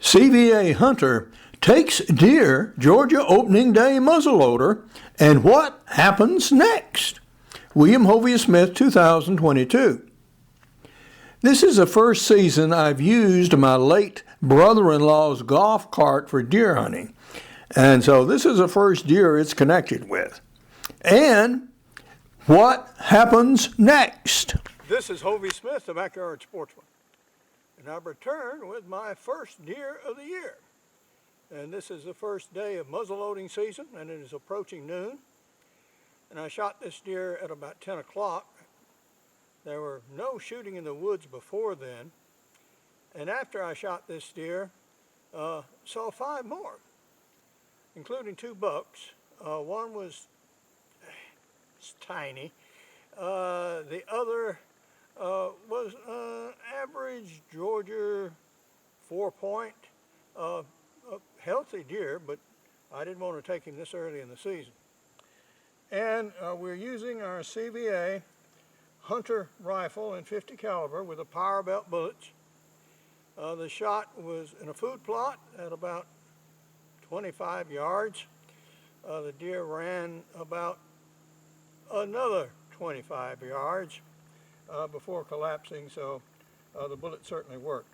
CVA Hunter takes deer Georgia opening day muzzleloader, and what happens next? William Hovey Smith, 2022. This is the first season I've used my late brother-in-law's golf cart for deer hunting, and so this is the first deer it's connected with. And what happens next? This is Hovey Smith, the Backyard Sportsman, and I've returned with my first deer of the year. And this is the first day of muzzleloading season, and it is approaching noon. And I shot this deer at about 10 o'clock. There were no shooting in the woods before then. And after I shot this deer, saw 5 more, including 2 bucks. One was tiny. The other was average Georgia 4-point, a healthy deer, but I didn't want to take him this early in the season. And we're using our CVA Hunter rifle in .50 caliber with a power belt bullets. The shot was in a food plot at about 25 yards. The deer ran about another 25 yards before collapsing, so the bullet certainly worked.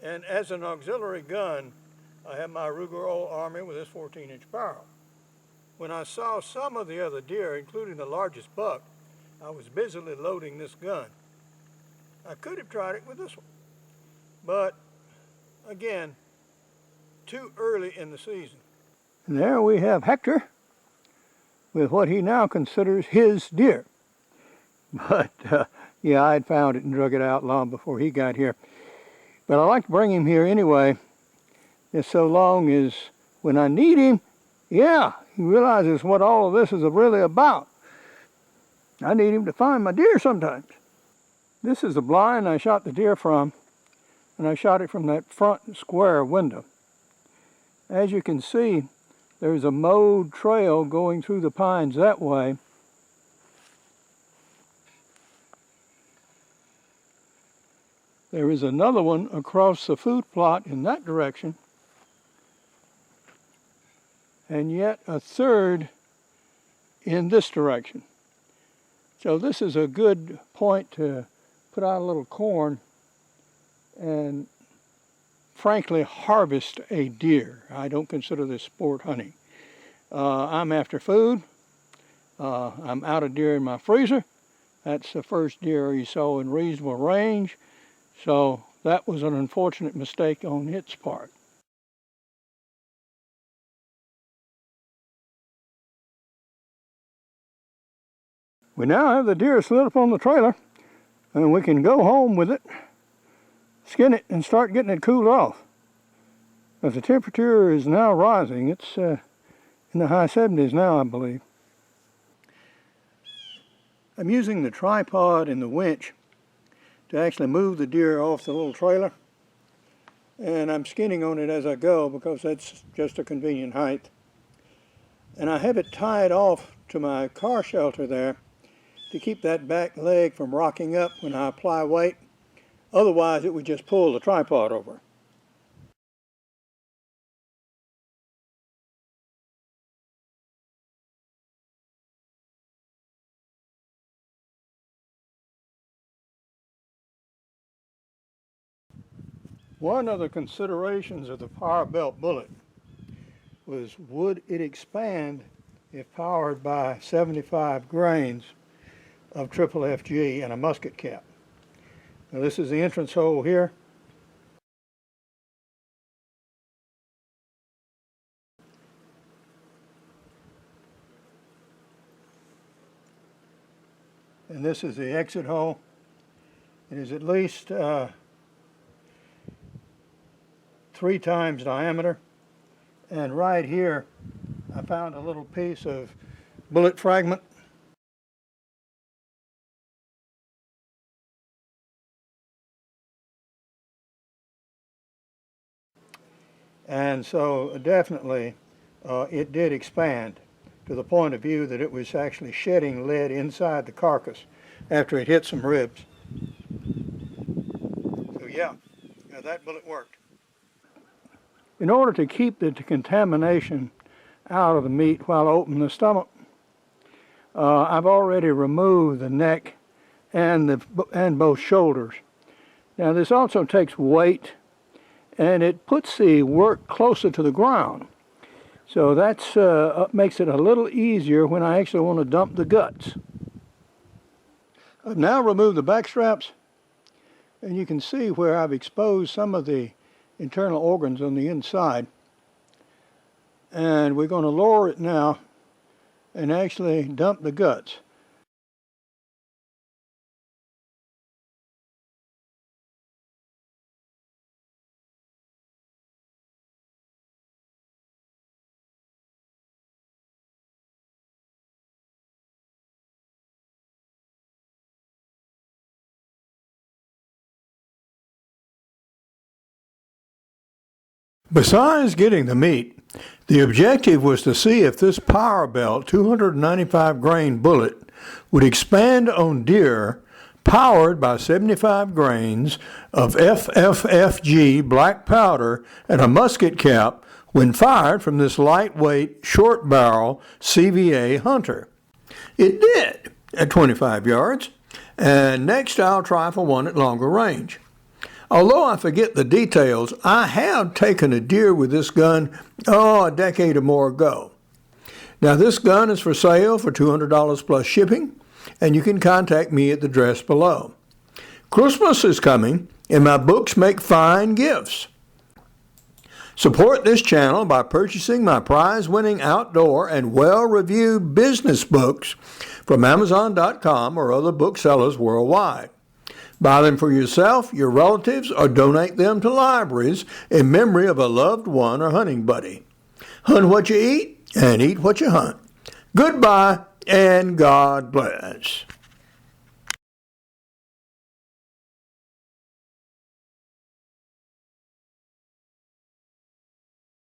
And as an auxiliary gun, I have my Ruger Old Army with this 14-inch barrel. When I saw some of the other deer, including the largest buck, I was busily loading this gun. I could have tried it with this one, but again, too early in the season. And there we have Hector with what he now considers his deer. But yeah, I'd found it and drug it out long before he got here. But I like to bring him here anyway, just so long as when I need him, yeah, he realizes what all of this is really about. I need him to find my deer sometimes. This is the blind I shot the deer from, and I shot it from that front square window. As you can see, there's a mowed trail going through the pines that way. There is another one across the food plot in that direction, and yet a third in this direction. So this is a good point to put out a little corn and frankly harvest a deer. I don't consider this sport hunting. I'm after food. I'm out of deer in my freezer. That's the first deer you saw in reasonable range. So that was an unfortunate mistake on its part. We now have the deer slid up on the trailer, and we can go home with it, skin it, and start getting it cooled off. As the temperature is now rising, it's in the high 70s now, I believe. I'm using the tripod and the winch to actually move the deer off the little trailer, and I'm skinning on it as I go because that's just a convenient height. And I have it tied off to my car shelter there to keep that back leg from rocking up when I apply weight. Otherwise it would just pull the tripod over. One of the considerations of the power belt bullet was, would it expand if powered by 75 grains of triple FG and a musket cap? Now this is the entrance hole here. And this is the exit hole. It is at least 3 times diameter, and right here I found a little piece of bullet fragment. And so definitely it did expand to the point of view that it was actually shedding lead inside the carcass after it hit some ribs. yeah, that bullet worked. In order to keep the contamination out of the meat while opening the stomach, I've already removed the neck and both shoulders. Now this also takes weight, and it puts the work closer to the ground. So that's makes it a little easier when I actually want to dump the guts. I've now removed the back straps, and you can see where I've exposed some of the internal organs on the inside. And we're going to lower it now and actually dump the guts. Besides getting the meat, the objective was to see if this power belt 295 grain bullet would expand on deer powered by 75 grains of FFFG black powder and a musket cap when fired from this lightweight short barrel CVA Hunter. It did at 25 yards, and next I'll try for one at longer range. Although I forget the details, I have taken a deer with this gun, a decade or more ago. Now this gun is for sale for $200 plus shipping, and you can contact me at the address below. Christmas is coming, and my books make fine gifts. Support this channel by purchasing my prize-winning outdoor and well-reviewed business books from Amazon.com or other booksellers worldwide. Buy them for yourself, your relatives, or donate them to libraries in memory of a loved one or hunting buddy. Hunt what you eat and eat what you hunt. Goodbye and God bless.